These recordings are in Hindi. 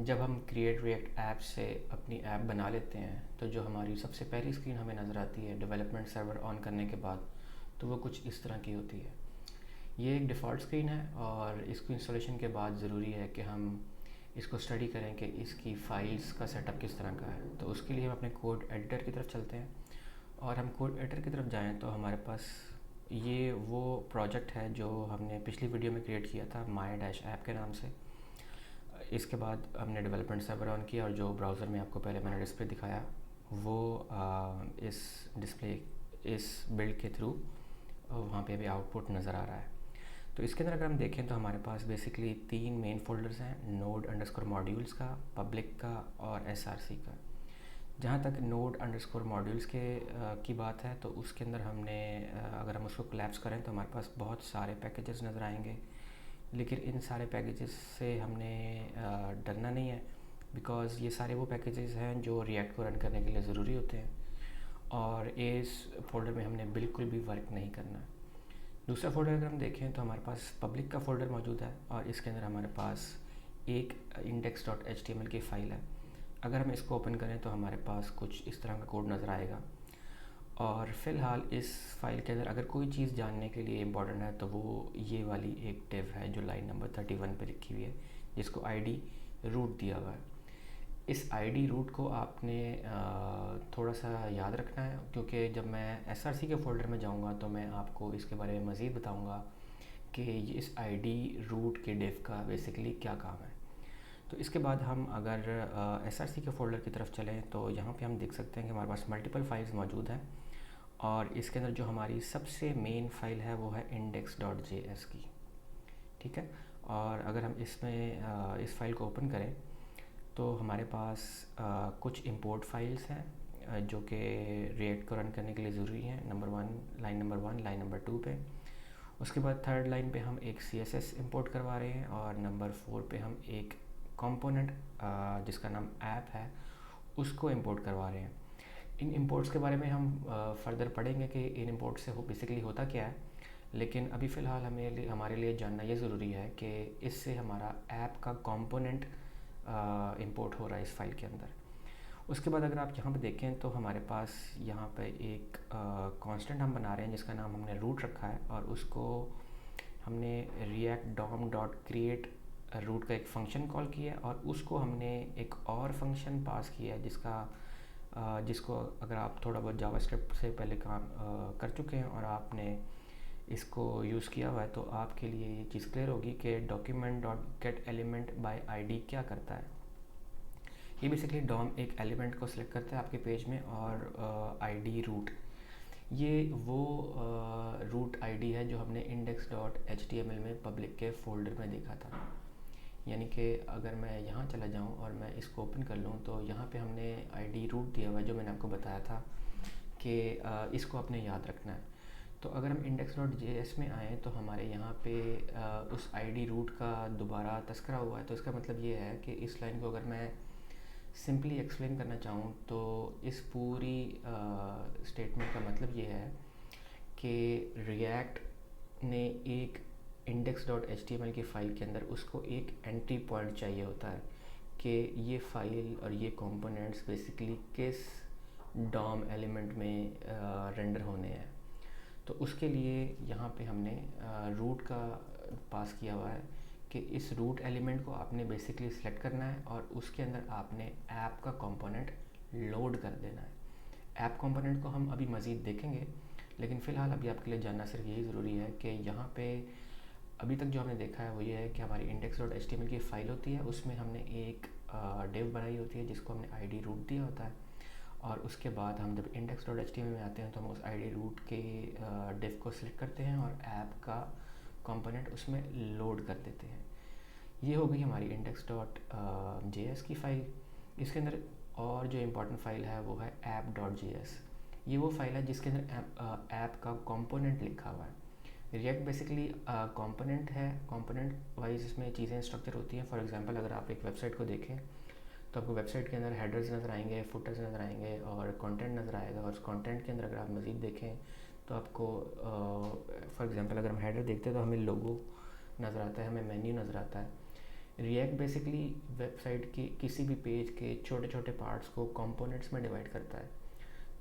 जब हम क्रिएट रिएक्ट ऐप से अपनी ऐप बना लेते हैं तो जो हमारी सबसे पहली स्क्रीन हमें नज़र आती है डेवलपमेंट सर्वर ऑन करने के बाद, तो वो कुछ इस तरह की होती है। ये एक डिफ़ॉल्ट स्क्रीन है और इसको इंस्टॉलेशन के बाद ज़रूरी है कि हम इसको स्टडी करें कि इसकी फ़ाइल्स का सेटअप किस तरह का है। तो उसके लिए हम अपने कोड एडिटर की तरफ चलते हैं और हम कोड एडिटर की तरफ जाएँ तो हमारे पास ये वो प्रोजेक्ट है जो हमने पिछली वीडियो में क्रिएट किया था माई डैश ऐप के नाम से। इसके बाद हमने डेवलपमेंट सर्वर ऑन किया और जो ब्राउज़र में आपको पहले मैंने डिस्प्ले दिखाया वो इस डिस्प्ले इस बिल्ड के थ्रू वहाँ पे अभी आउटपुट नज़र आ रहा है। तो इसके अंदर अगर हम देखें तो हमारे पास बेसिकली 3 मेन फ़ोल्डर्स हैं, नोड अंडरस्कोर मॉड्यूल्स का, पब्लिक का और एसआरसी का। जहाँ तक नोड अंडरस्कोर मॉड्यूल्स की बात है तो उसके अंदर हमने अगर हम उसको कोलैप्स करें तो हमारे पास बहुत सारे पैकेजेस नज़र आएंगे, लेकिन इन सारे पैकेजेस से हमने डरना नहीं है, बिकॉज़ ये सारे वो पैकेजेस हैं जो रिएक्ट को रन करने के लिए ज़रूरी होते हैं और इस फ़ोल्डर में हमने बिल्कुल भी वर्क नहीं करना। दूसरा फ़ोल्डर अगर हम देखें तो हमारे पास पब्लिक का फ़ोल्डर मौजूद है और इसके अंदर हमारे पास एक index.html की फ़ाइल है। अगर हम इसको ओपन करें तो हमारे पास कुछ इस तरह का कोड नज़र आएगा और फ़िलहाल इस फ़ाइल के अंदर अगर कोई चीज़ जानने के लिए इम्पॉर्टेंट है तो वो ये वाली एक डिव है जो लाइन नंबर 31 पे लिखी हुई है, जिसको आईडी रूट दिया हुआ है। इस आईडी रूट को आपने थोड़ा सा याद रखना है, क्योंकि जब मैं एसआरसी के फ़ोल्डर में जाऊंगा तो मैं आपको इसके बारे में मज़ीद बताऊंगा कि इस आईडी रूट के डिव का बेसिकली क्या काम है। तो इसके बाद हम अगर एसआरसी के फ़ोल्डर की तरफ चलें तो यहाँ पे हम देख सकते हैं कि हमारे पास मल्टीपल फाइल्स मौजूद हैं और इसके अंदर जो हमारी सबसे मेन फ़ाइल है वो है index.js की, ठीक है। और अगर हम इसमें इस फाइल को ओपन करें तो हमारे पास कुछ इंपोर्ट फाइल्स हैं जो कि रिएक्ट को रन करने के लिए ज़रूरी हैं। Line number one, line number 2 पे। उसके बाद थर्ड लाइन पे हम एक CSS इंपोर्ट करवा रहे हैं और नंबर 4 पे हम एक कंपोनेंट जिसका नाम ऐप है उसको इंपोर्ट करवा रहे हैं। इन इंपोर्ट्स के बारे में हम फर्दर पढ़ेंगे कि इन इंपोर्ट से बेसिकली होता क्या है, लेकिन अभी फ़िलहाल हमारे लिए जानना ये ज़रूरी है कि इससे हमारा ऐप का कंपोनेंट इंपोर्ट हो रहा है इस फाइल के अंदर। उसके बाद अगर आप यहाँ पे देखें तो हमारे पास यहाँ पे एक कांस्टेंट हम बना रहे हैं जिसका नाम हमने रूट रखा है और उसको हमने react dom dot create root का एक फ़ंक्शन कॉल किया है और उसको हमने एक और फंक्शन पास किया है जिसको अगर आप थोड़ा बहुत जावास्क्रिप्ट से पहले काम कर चुके हैं और आपने इसको यूज़ किया हुआ है तो आपके लिए ये चीज़ क्लियर होगी कि document dot gate element by ID क्या करता है। ये बेसिकली डॉम एक एलिमेंट को सिलेक्ट करता है आपके पेज में और आईडी रूट, ये वो रूट आईडी है जो हमने index.html में पब्लिक के फ़ोल्डर में देखा था। यानी कि अगर मैं यहाँ चला जाऊँ और मैं इसको ओपन कर लूँ तो यहाँ पे हमने आईडी रूट दिया हुआ है जो मैंने आपको बताया था कि इसको आपने याद रखना है। तो अगर हम index.js में आएँ तो हमारे यहाँ पे उस आईडी रूट का दोबारा तस्करा हुआ है। तो इसका मतलब ये है कि इस लाइन को अगर मैं सिंपली एक्सप्लेन करना चाहूँ तो इस पूरी स्टेटमेंट का मतलब ये है कि रिएक्ट ने एक index.html की फ़ाइल के अंदर उसको एक एंट्री पॉइंट चाहिए होता है कि ये फ़ाइल और ये कंपोनेंट्स बेसिकली किस डॉम एलिमेंट में रेंडर होने हैं। तो उसके लिए यहाँ पे हमने रूट का पास किया हुआ है कि इस रूट एलिमेंट को आपने बेसिकली सिलेक्ट करना है और उसके अंदर आपने ऐप का कंपोनेंट लोड कर देना है। ऐप कंपोनेंट को हम अभी मज़ीद देखेंगे, लेकिन फ़िलहाल अभी आपके लिए जानना सिर्फ यही ज़रूरी है कि यहाँ पे अभी तक जो हमने देखा है वो ये है कि हमारी index.html की फ़ाइल होती है, उसमें हमने एक डिव बनाई होती है जिसको हमने आईडी रूट दिया होता है और उसके बाद हम जब index.html में आते हैं तो हम उस आईडी रूट के डिव को सिलेक्ट करते हैं और ऐप का कंपोनेंट उसमें लोड कर देते हैं। ये हो गई हमारी index.js की फ़ाइल। इसके अंदर और जो इम्पोर्टेंट फ़ाइल है वो है app.js। ये वो फाइल है जिसके अंदर ऐप का कंपोनेंट लिखा हुआ है। रिएक्ट बेसिकली कंपोनेंट है, कंपोनेंट वाइज इसमें चीज़ें स्ट्रक्चर होती हैं। फॉर एग्जांपल अगर आप एक वेबसाइट को देखें तो आपको वेबसाइट के अंदर हेडर्स नज़र आएंगे, फुटर्स नज़र आएंगे और कंटेंट नज़र आएगा। और उस कंटेंट के अंदर अगर आप मज़ीद देखें तो आपको फॉर एग्जांपल अगर हम हेडर देखते हैं तो हमें लोगो नज़र आता है, हमें मेन्यू नज़र आता है। रिएक्ट बेसिकली वेबसाइट के किसी भी पेज के छोटे छोटे पार्ट्स को कंपोनेंट्स में डिवाइड करता है।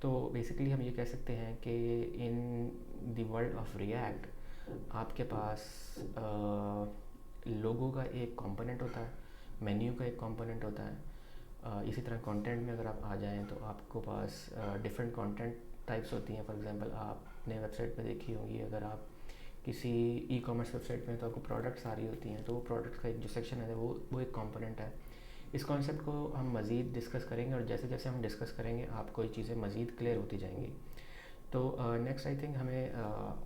तो बेसिकली हम ये कह सकते हैं कि in the world of react आपके पास लोगो का एक कंपोनेंट होता है, मेन्यू का एक कंपोनेंट होता है। इसी तरह कंटेंट में अगर आप आ जाएं तो आपको पास डिफरेंट कंटेंट टाइप्स होती हैं। फॉर एग्जांपल आपने वेबसाइट पे देखी होंगी, अगर आप किसी ई कॉमर्स वेबसाइट में तो आपको प्रोडक्ट्स आ रही होती हैं, तो वो प्रोडक्ट्स का एक जो सेक्शन है वो एक कंपोनेंट है। इस कॉन्सेप्ट को हम मज़ीद डिस्कस करेंगे और जैसे जैसे हम डिस्कस करेंगे आपको ये चीज़ें मज़ीद क्लियर होती जाएंगी। तो नेक्स्ट आई थिंक हमें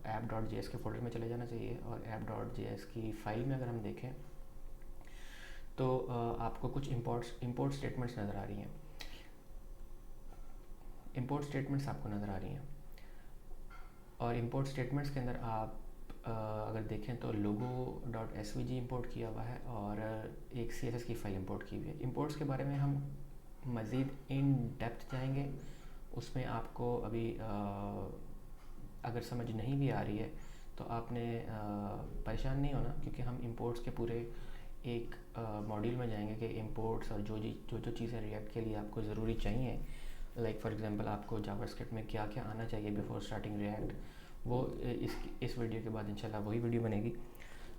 app.js के फोल्डर में चले जाना चाहिए और app.js की फ़ाइल में अगर हम देखें तो आपको कुछ इंपोर्ट स्टेटमेंट्स नज़र आ रही हैं। इंपोर्ट स्टेटमेंट्स आपको नज़र आ रही हैं और इंपोर्ट स्टेटमेंट्स के अंदर आप अगर देखें तो logo.svg इंपोर्ट किया हुआ है और एक CSS की फ़ाइल इंपोर्ट की हुई है। इंपोर्ट्स के बारे में हम मज़ीद इन डेप्थ जाएंगे, उसमें आपको अभी अगर समझ नहीं भी आ रही है तो आपने परेशान नहीं होना, क्योंकि हम इंपोर्ट्स के पूरे एक मॉड्यूल में जाएंगे कि इंपोर्ट्स और जो चीज़ें रिएक्ट के लिए आपको ज़रूरी चाहिए, लाइक फॉर एग्जांपल आपको जावास्क्रिप्ट में क्या क्या आना चाहिए बिफोर स्टार्टिंग रिएक्ट, वो इस वीडियो के बाद इंशाल्लाह वही वीडियो बनेगी।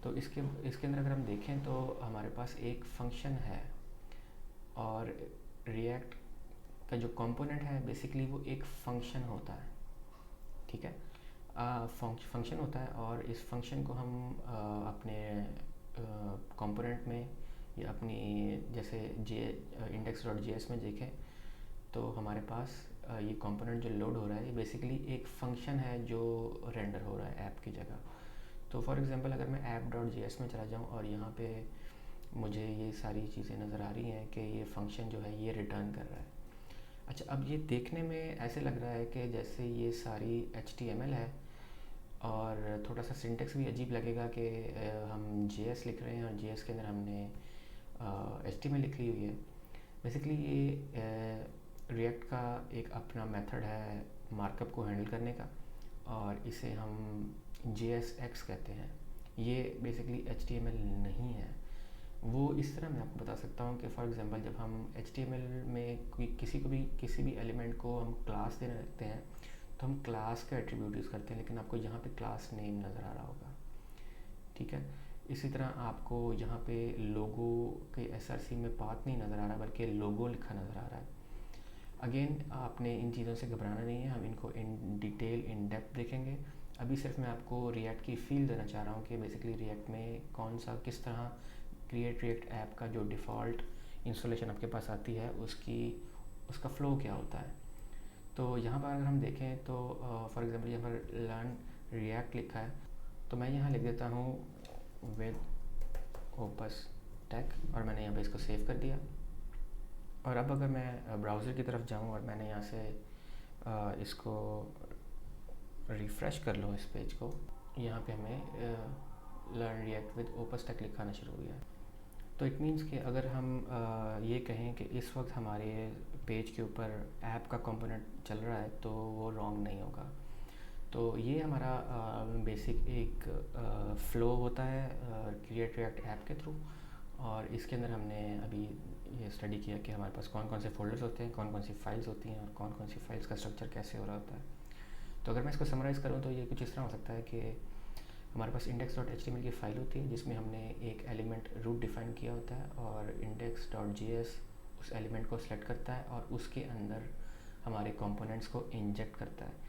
तो इसके अंदर अगर हम देखें तो हमारे पास एक फंक्शन है और रिएक्ट का जो कंपोनेंट है बेसिकली वो एक फंक्शन होता है, ठीक है। फंक्शन होता है और इस फंक्शन को हम अपने कंपोनेंट में या अपनी जैसे index.js में देखें तो हमारे पास ये कंपोनेंट जो लोड हो रहा है ये बेसिकली एक फंक्शन है जो रेंडर हो रहा है ऐप की जगह। तो फॉर एग्जांपल अगर मैं app.js में चला जाऊँ और यहाँ पे मुझे ये सारी चीज़ें नज़र आ रही हैं कि ये फंक्शन जो है ये रिटर्न कर रहा है। अच्छा, अब ये देखने में ऐसे लग रहा है कि जैसे ये सारी HTML है और थोड़ा सा सिंटेक्स भी अजीब लगेगा कि हम JS लिख रहे हैं और JS के अंदर हमने HTML लिख ली हुई है। बेसिकली ये रिएक्ट का एक अपना मेथड है मार्कअप को हैंडल करने का और इसे हम JSX कहते हैं। ये बेसिकली HTML नहीं है। वो इस तरह मैं आपको बता सकता हूँ कि फॉर एग्जांपल जब हम HTML में किसी भी एलिमेंट को हम क्लास देने लगते हैं तो हम क्लास का एट्रीब्यूट यूज़ करते हैं, लेकिन आपको यहाँ पे क्लास नेम नज़र आ रहा होगा, ठीक है। इसी तरह आपको यहाँ पे लोगो के SRC में पाथ नहीं नज़र आ रहा बल्कि लोगो लिखा नज़र आ रहा है। अगेन आपने इन चीज़ों से घबराना नहीं है, हम इनको इन डिटेल इन डेप्थ देखेंगे। अभी सिर्फ मैं आपको रिएक्ट की फील देना चाह रहा हूँ कि बेसिकली रिएक्ट में किस तरह क्रिएट रिएक्ट ऐप का जो डिफ़ॉल्ट इंस्टॉलेशन आपके पास आती है उसका फ़्लो क्या होता है। तो यहाँ पर अगर हम देखें तो फॉर एग्जांपल यहाँ पर लर्न रिएक्ट लिखा है, तो मैं यहाँ लिख देता हूँ विद ओपस टेक और मैंने यहाँ पे इसको सेव कर दिया। और अब अगर मैं ब्राउज़र की तरफ जाऊँ और मैंने यहाँ से इसको रिफ़्रेश कर लूँ इस पेज को, यहाँ पे हमें learn React with opus tech लिखाना शुरू हो गया। तो इट मीन्स कि अगर हम ये कहें कि इस वक्त हमारे पेज के ऊपर ऐप का कंपोनेंट चल रहा है तो वो रॉन्ग नहीं होगा। तो ये हमारा बेसिक एक फ़्लो होता है क्रिएट रिएक्ट ऐप के थ्रू, और इसके अंदर हमने अभी ये स्टडी किया कि हमारे पास कौन कौन से फोल्डर्स होते हैं, कौन कौन सी फाइल्स होती हैं और कौन कौन सी फाइल्स का स्ट्रक्चर कैसे हो रहा होता है। तो अगर मैं इसको समराइज़ करूँ तो ये कुछ इस तरह हो सकता है कि हमारे पास index.html की फ़ाइल होती है जिसमें हमने एक एलिमेंट रूट डिफ़ाइन किया होता है और index.js उस एलिमेंट को सिलेक्ट करता है और उसके अंदर हमारे कंपोनेंट्स को इंजेक्ट करता है।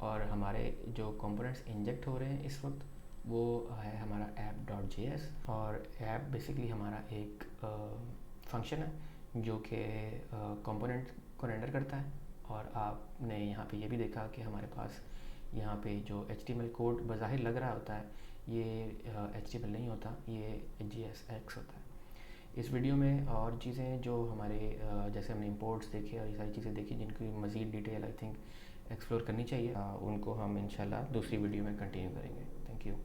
और हमारे जो कंपोनेंट्स इंजेक्ट हो रहे हैं इस वक्त वो है हमारा app.js, और ऐप बेसिकली हमारा एक फंक्शन है जो कि कंपोनेंट को रेंडर करता है। और आपने यहाँ पे ये भी देखा कि हमारे पास यहाँ पे जो HTML कोड बज़ाहिर लग रहा होता है ये HTML नहीं होता, ये JSX होता है। इस वीडियो में और चीज़ें जो हमारे जैसे हमने इंपोर्ट्स देखे और ये सारी चीज़ें देखी जिनकी मज़ीद डिटेल आई थिंक एक्सप्लोर करनी चाहिए, उनको हम इंशाल्लाह दूसरी वीडियो में कंटिन्यू करेंगे। Thank you.